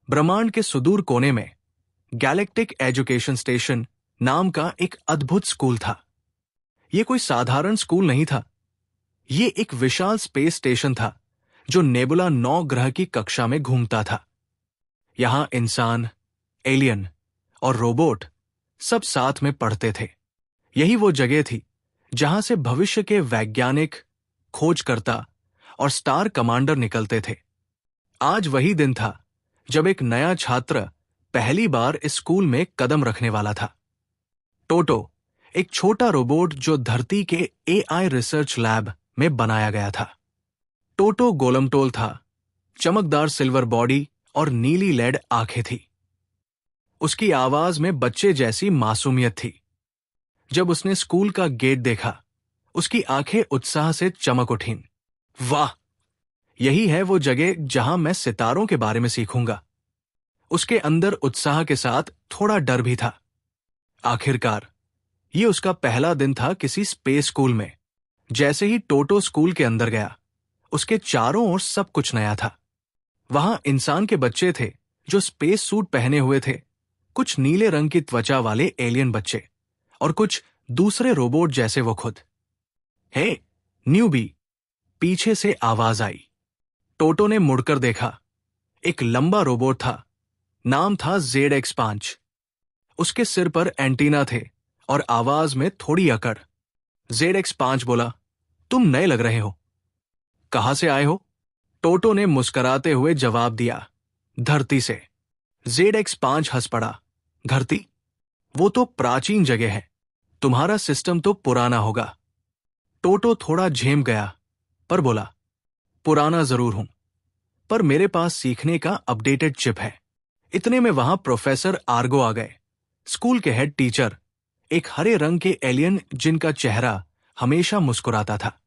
ब्रह्मांड के सुदूर कोने में गैलेक्टिक एजुकेशन स्टेशन नाम का एक अद्भुत स्कूल था। यह कोई साधारण स्कूल नहीं था। ये एक विशाल स्पेस स्टेशन था जो नेबुला 9 ग्रह की कक्षा में घूमता था। यहां इंसान, एलियन और रोबोट सब साथ में पढ़ते थे। यही वो जगह थी जहां से भविष्य के वैज्ञानिक, खोजकर्ता और स्टार कमांडर निकलते थे। आज वही दिन था जब एक नया छात्र पहली बार इस स्कूल में कदम रखने वाला था। टोटो, एक छोटा रोबोट जो धरती के एआई रिसर्च लैब में बनाया गया था। टोटो गोलमटोल था, चमकदार सिल्वर बॉडी और नीली लेड आंखें थी। उसकी आवाज में बच्चे जैसी मासूमियत थी। जब उसने स्कूल का गेट देखा, उसकी आंखें उत्साह से चमक उठीं। वाह, यही है वो जगह जहां मैं सितारों के बारे में सीखूंगा। उसके अंदर उत्साह के साथ थोड़ा डर भी था। आखिरकार ये उसका पहला दिन था किसी स्पेस स्कूल में। जैसे ही टोटो स्कूल के अंदर गया, उसके चारों ओर सब कुछ नया था। वहां इंसान के बच्चे थे जो स्पेस सूट पहने हुए थे, कुछ नीले रंग की त्वचा वाले एलियन बच्चे और कुछ दूसरे रोबोट जैसे वो खुद। हे न्यूबी, पीछे से आवाज आई। टोटो ने मुड़कर देखा। एक लंबा रोबोट था। नाम था ZX5। उसके सिर पर एंटीना थे और आवाज में थोड़ी अकड़। ZX5 बोला, तुम नए लग रहे हो। कहां से आए हो? टोटो ने मुस्कुराते हुए जवाब दिया, धरती से। ZX5 हंस पड़ा, धरती? वो तो प्राचीन जगह है, तुम्हारा सिस्टम तो पुराना होगा। टोटो थोड़ा झेम गया पर बोला, पुराना जरूर हूं, पर मेरे पास सीखने का अपडेटेड चिप है। इतने में वहां प्रोफेसर आर्गो आ गए, स्कूल के हेड टीचर, एक हरे रंग के एलियन जिनका चेहरा हमेशा मुस्कुराता था।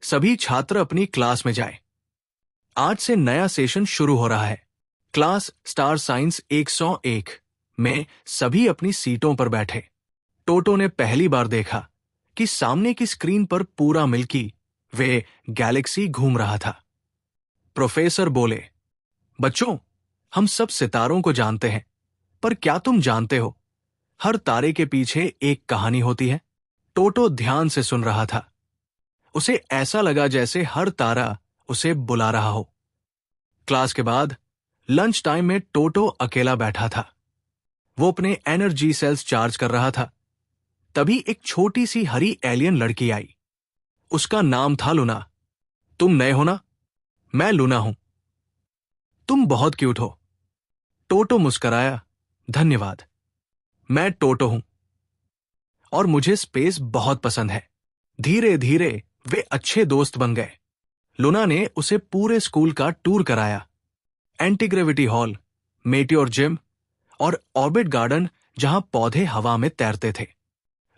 सभी छात्र अपनी क्लास में जाए। आज से नया सेशन शुरू हो रहा है। क्लास स्टार साइंस 101 में सभी अपनी सीटों पर बैठे। टोटो ने पहली बार देखा कि सामने की स्क्रीन पर पूरा मिल्की वे गैलेक्सी घूम रहा था। प्रोफेसर बोले, बच्चों, हम सब सितारों को जानते हैं, पर क्या तुम जानते हो, हर तारे के पीछे एक कहानी होती है। टोटो ध्यान से सुन रहा था। उसे ऐसा लगा जैसे हर तारा उसे बुला रहा हो। क्लास के बाद लंच टाइम में टोटो अकेला बैठा था। वो अपने एनर्जी सेल्स चार्ज कर रहा था। तभी एक छोटी सी हरी एलियन लड़की आई। उसका नाम था लूना। तुम नए हो ना? मैं लूना हूं। तुम बहुत क्यूट हो। टोटो मुस्कराया, धन्यवाद। मैं टोटो हूं और मुझे स्पेस बहुत पसंद है। धीरे धीरे वे अच्छे दोस्त बन गए। लूना ने उसे पूरे स्कूल का टूर कराया। एंटीग्रेविटी हॉल, मेटियोर जिम और ऑर्बिट गार्डन जहां पौधे हवा में तैरते थे।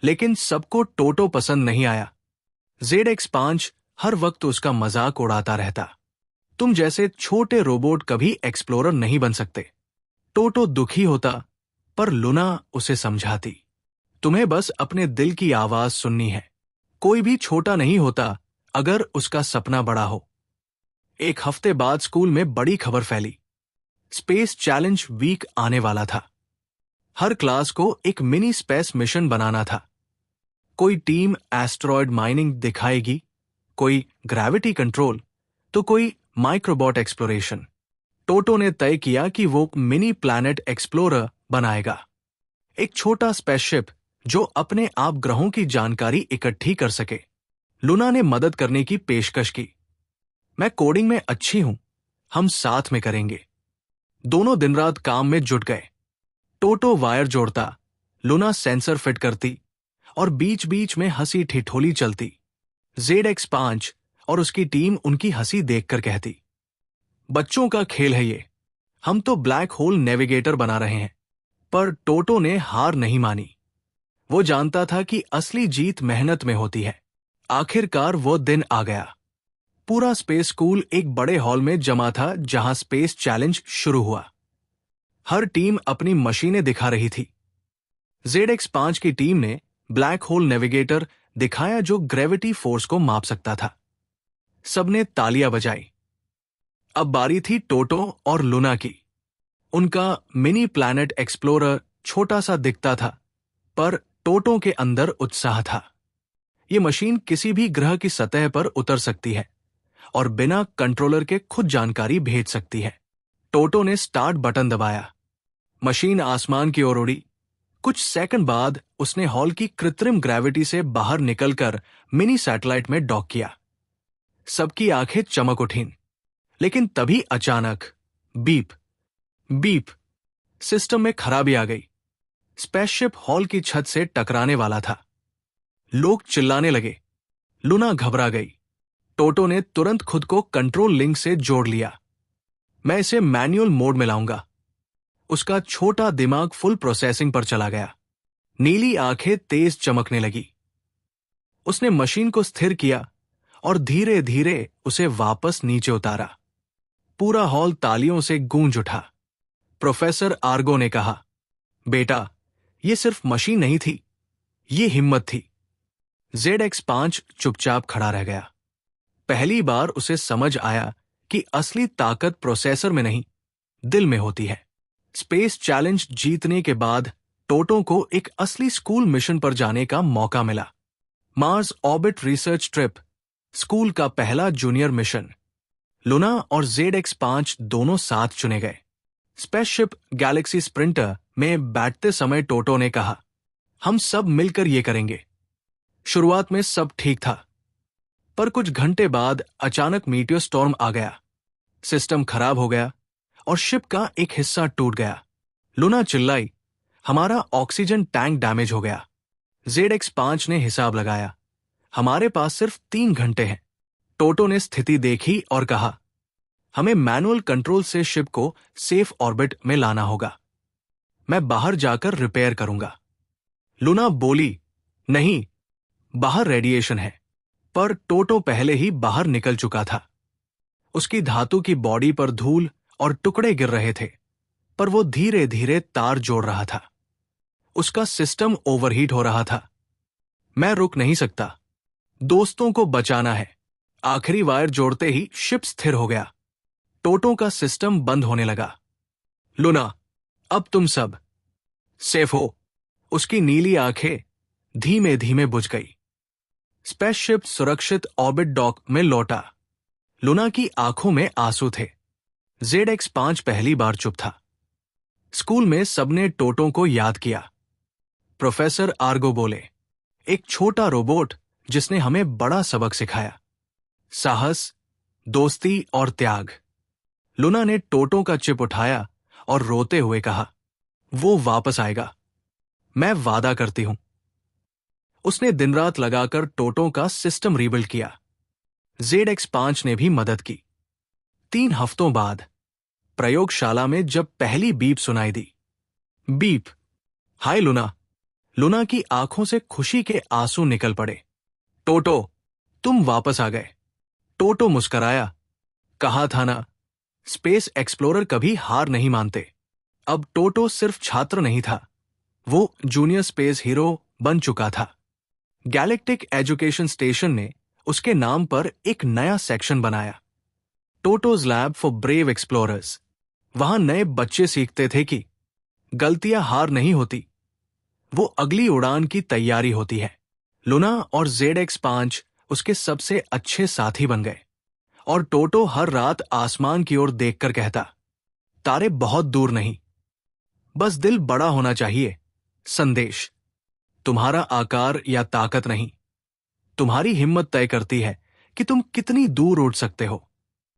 लेकिन सबको टोटो पसंद नहीं आया। ZX5 हर वक्त उसका मजाक उड़ाता रहता। तुम जैसे छोटे रोबोट कभी एक्सप्लोरर नहीं बन सकते। टोटो दुखी होता, पर लूना उसे समझाती, तुम्हें बस अपने दिल की आवाज सुननी है। कोई भी छोटा नहीं होता अगर उसका सपना बड़ा हो। एक हफ्ते बाद स्कूल में बड़ी खबर फैली। स्पेस चैलेंज वीक आने वाला था। हर क्लास को एक मिनी स्पेस मिशन बनाना था। कोई टीम एस्टेरॉयड माइनिंग दिखाएगी, कोई ग्रेविटी कंट्रोल, तो कोई माइक्रोबॉट एक्सप्लोरेशन। टोटो ने तय किया कि वो मिनी प्लैनेट एक्सप्लोरर बनाएगा, एक छोटा स्पेसशिप जो अपने आप ग्रहों की जानकारी इकट्ठी कर सके। लूना ने मदद करने की पेशकश की। मैं कोडिंग में अच्छी हूं, हम साथ में करेंगे। दोनों दिन रात काम में जुट गए। टोटो वायर जोड़ता, लूना सेंसर फिट करती और बीच बीच में हंसी ठिठोली चलती। ZX5 और उसकी टीम उनकी हंसी देखकर कहती, बच्चों का खेल है ये, हम तो ब्लैक होल नेविगेटर बना रहे हैं। पर टोटो ने हार नहीं मानी। वो जानता था कि असली जीत मेहनत में होती है। आखिरकार वो दिन आ गया। पूरा स्पेस स्कूल एक बड़े हॉल में जमा था जहां स्पेस चैलेंज शुरू हुआ। हर टीम अपनी मशीनें दिखा रही थी। ZX5 की टीम ने ब्लैक होल नेविगेटर दिखाया जो ग्रेविटी फोर्स को माप सकता था। सबने तालियां बजाई। अब बारी थी टोटो और लूना की। उनका मिनी प्लैनेट एक्सप्लोरर छोटा सा दिखता था, पर टोटो के अंदर उत्साह था। ये मशीन किसी भी ग्रह की सतह पर उतर सकती है और बिना कंट्रोलर के खुद जानकारी भेज सकती है। टोटो ने स्टार्ट बटन दबाया। मशीन आसमान की ओर उड़ी। कुछ सेकंड बाद उसने हॉल की कृत्रिम ग्रेविटी से बाहर निकलकर मिनी सैटेलाइट में डॉक किया। सबकी आंखें चमक उठीं, लेकिन तभी अचानक बीप बीप सिस्टम में खराबी आ गई। स्पेसशिप हॉल की छत से टकराने वाला था। लोग चिल्लाने लगे। लुना घबरा गई। टोटो ने तुरंत खुद को कंट्रोल लिंक से जोड़ लिया। मैं इसे मैनुअल मोड में लाऊंगा। उसका छोटा दिमाग फुल प्रोसेसिंग पर चला गया। नीली आंखें तेज चमकने लगी। उसने मशीन को स्थिर किया और धीरे धीरे उसे वापस नीचे उतारा। पूरा हॉल तालियों से गूंज उठा। प्रोफेसर आर्गो ने कहा, बेटा, यह सिर्फ मशीन नहीं थी, ये हिम्मत थी। ZX5 चुपचाप खड़ा रह गया। पहली बार उसे समझ आया कि असली ताकत प्रोसेसर में नहीं, दिल में होती है। स्पेस चैलेंज जीतने के बाद टोटो को एक असली स्कूल मिशन पर जाने का मौका मिला। Mars orbit research trip, school का पहला जूनियर मिशन। लुना और ZX5 दोनों साथ चुने गए। स्पेसशिप गैलेक्सी स्प्रिंटर में बैठते समय टोटो ने कहा, हम सब मिलकर ये करेंगे। शुरुआत में सब ठीक था, पर कुछ घंटे बाद अचानक मीटियोर स्टॉर्म आ गया। सिस्टम खराब हो गया और शिप का एक हिस्सा टूट गया। लुना चिल्लाई, हमारा ऑक्सीजन टैंक डैमेज हो गया। ZX5 ने हिसाब लगाया, हमारे पास सिर्फ 3 घंटे हैं। टोटो ने स्थिति देखी और कहा, हमें मैनुअल कंट्रोल से शिप को सेफ ऑर्बिट में लाना होगा। मैं बाहर जाकर रिपेयर करूंगा। लुना बोली, नहीं, बाहर रेडिएशन है। पर टोटो पहले ही बाहर निकल चुका था। उसकी धातु की बॉडी पर धूल और टुकड़े गिर रहे थे, पर वो धीरे धीरे तार जोड़ रहा था। उसका सिस्टम ओवरहीट हो रहा था। मैं रुक नहीं सकता, दोस्तों को बचाना है। आखिरी वायर जोड़ते ही शिप स्थिर हो गया। टोटो का सिस्टम बंद होने लगा। लुना, अब तुम सब सेफ हो। उसकी नीली आंखें धीमे धीमे बुझ गई। स्पेसशिप सुरक्षित ऑर्बिट डॉक में लौटा। लुना की आंखों में आंसू थे। ZX5 पहली बार चुप था। स्कूल में सबने टोटो को याद किया। प्रोफेसर आर्गो बोले, एक छोटा रोबोट जिसने हमें बड़ा सबक सिखाया, साहस, दोस्ती और त्याग। लुना ने टोटो का चिप उठाया और रोते हुए कहा, वो वापस आएगा, मैं वादा करती हूं। उसने दिन रात लगाकर टोटो का सिस्टम रीबिल्ड किया। ZX5 ने भी मदद की। 3 हफ्तों बाद प्रयोगशाला में जब पहली बीप सुनाई दी, बीप, हाय लुना। लुना की आंखों से खुशी के आंसू निकल पड़े। टोटो, तुम वापस आ गए। टोटो मुस्कराया, कहा था ना, स्पेस एक्सप्लोरर कभी हार नहीं मानते। अब टोटो सिर्फ छात्र नहीं था, वो जूनियर स्पेस हीरो बन चुका था। गैलेक्टिक एजुकेशन स्टेशन ने उसके नाम पर एक नया सेक्शन बनाया, टोटोज लैब फॉर ब्रेव एक्सप्लोरर्स। वहां नए बच्चे सीखते थे कि गलतियां हार नहीं होती, वो अगली उड़ान की तैयारी होती है। लुना और ZX5 उसके सबसे अच्छे साथी बन गए और टोटो हर रात आसमान की ओर देखकर कहता, तारे बहुत दूर नहीं, बस दिल बड़ा होना चाहिए। संदेश, तुम्हारा आकार या ताकत नहीं, तुम्हारी हिम्मत तय करती है कि तुम कितनी दूर उड़ सकते हो।